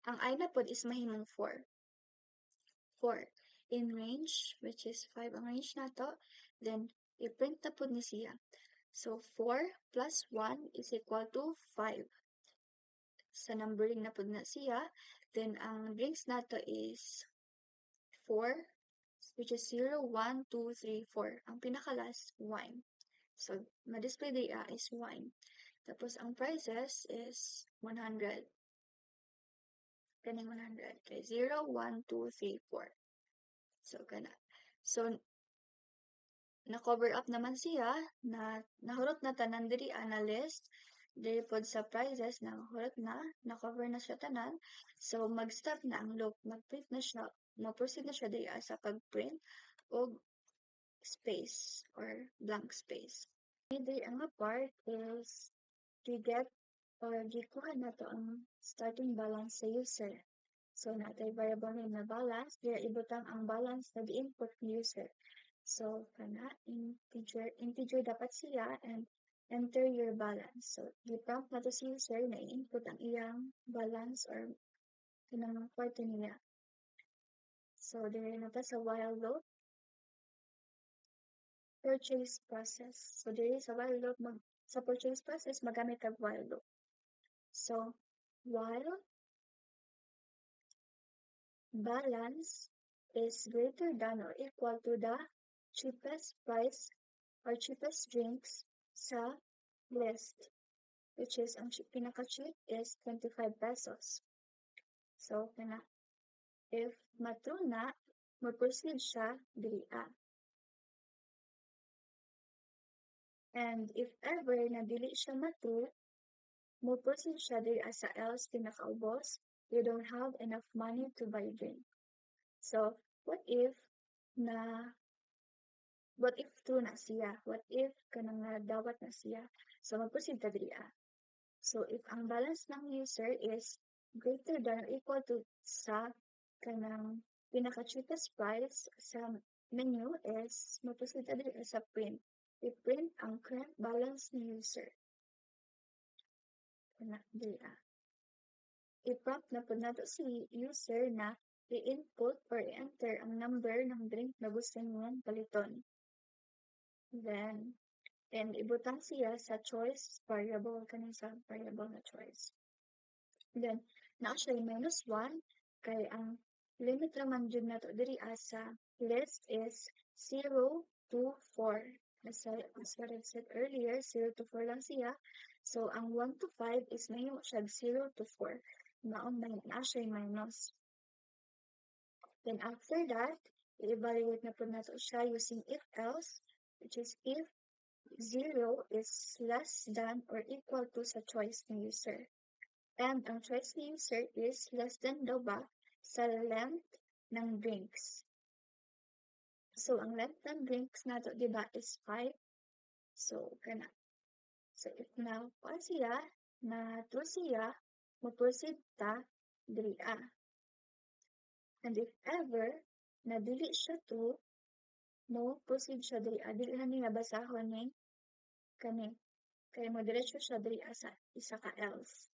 ang I na pod is mahimong 4. 4 in range, which is 5 ang range nato, then i-print na pod ni siya. So 4 plus 1 is equal to 5. Sa numbering na pod na siya, then ang drinks nato is 4, which is 0, 1, 2, 3, 4. Ang pinaka-last, wine. So, ma-display data is wine. Tapos, ang prices is 100. Kaning 100. Okay, 0, 1, 2, 3, 4. So, kana. So, na-cover up naman siya, na nahurot na tanan diri na list. Diri pod sa prices, nahurot na-cover na siya tanan. So, mag-stop na ang loop. Mag-print na siya, mag-proceed na siya diri sa pag-print o space or blank space. Diri ang part is gi-get or gikuha na to ang starting balance sa user. So, natay variable name na balance, dira ibutang ang balance na gi-input ni user. So, kana, integer dapat siya, and enter your balance. So, gi-prompt na to si user na i-input ang iyang balance or kanang kwarta niya. So, dira na ta sa while loop. Purchase process. So, diri sa while loop, sa purchase process, magamit kag while loop. So, while balance is greater than or equal to the cheapest price or cheapest drinks sa list, which is ang pinaka-cheap is 25 pesos. So, kana, if matrue na, mag-proceed siya diri. And if ever na dili siya matrue, mag-proceed siya diri sa else pinakaubos, you don't have enough money to buy drink. So, what if true na siya? What if kanang dawat na siya? So, mag-proceed ta diri. So, if ang balance ng user is greater than or equal to sa kanang pinaka-cheapest price sa menu is mag-proceed ta diri sa print. I-print ang current balance ni user. Kana diri. I-prompt na po nato si user na i-input or i-enter ang number ng drink na gusto niyang paliton. Then, and ibutang siya sa choice variable, kanin sa variable na choice. Then, naa siya minus 1, kay ang limit naman dyan na to diri sa list is 0 to 4. As what I've said earlier, 0 to 4 lang siya. So, ang 1 to 5 is mahimo siya 0 to 4. Naa siya minus. Then, after that, i-evaluate na po nato siya using if else, which is if 0 is less than or equal to sa choice ni user. And ang choice ni user is less than daw ba sa length ng drinks. So, ang length ng drinks nato, diba, is 5. So, kana. So, if na siya, na true siya, mag-proceed ta diri. And if ever, na dili siya true, no, proceed siya diri. Dili na niya basahon ni kani. Kaya mo diretso siya diri sa isa ka else.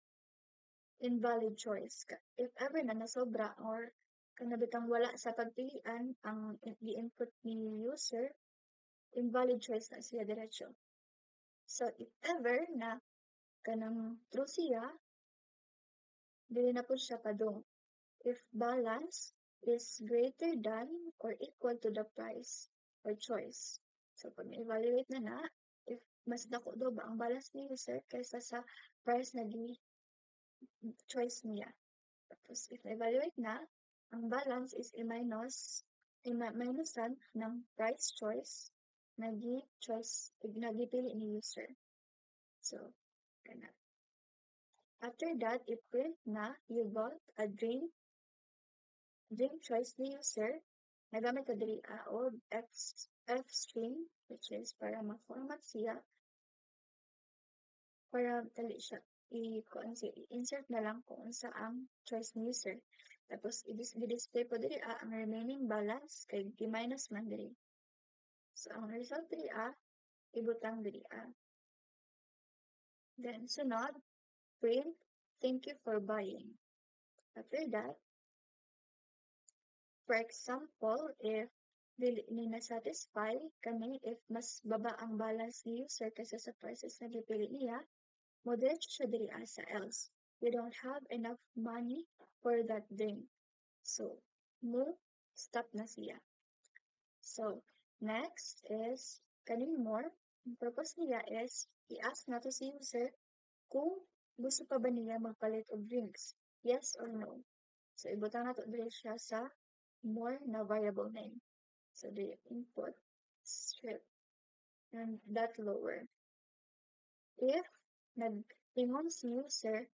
Invalid choice. If ever na nasobra or kanabitang wala sa pagpilian ang i-input ni user, invalid choice na siya diretso. So, if ever na kanang true siya, dili na po siya padung. If balance is greater than or equal to the price or choice. So, pag na-evaluate na, if mas dako daw ba ang balance ni user kaysa sa price na choice niya. Tapos, if na-evaluate na, ang balance is minusan ng price choice na gipili ni user. So, kana. After that, i-print na you bought a drink choice ni user. Nagamit ka diri o F string, which is para ma-format siya, para dali siya i-insert na lang kung sa ang choice ni user. Tapos, i-display po diri ang remaining balance kay i-minus man diri. So, ang result diri ibutang diri. Then, sunod, print, thank you for buying. After that, for example, if dili ni na-satisfy kani if mas baba ang balance ni user kaysa sa prices na gipili niya, mo diretso siya diri sa else. We don't have enough money for that drink. So, mo stop na siya. So, next is kaning more. Ang purpose niya is i-ask nato si user kung gusto pa ba niya magpalit og drinks. Yes or no. So, ibutang nato diri siya sa more na variable name. So, the input strip and that lower. If nag-ingon si user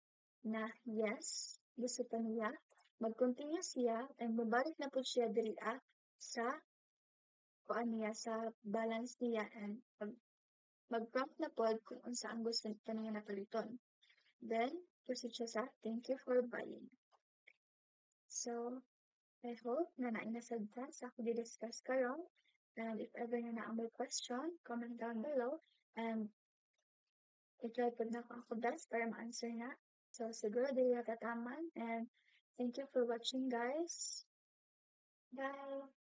na yes, gusto pa niya, mag-continue siya and mabalik na po siya diri sa kuan niya sa balance niya and mag-prompt na pod kung unsa ang gusto pa niya napaliton. Then, proceed siya sa thank you for buying. So, I hope na nainasad ta sa ako di-discuss karon. And if ever na ang may question, comment down below and i-try po na ako best para ma-answer na. So, siguro dili na kataman and thank you for watching guys. Bye!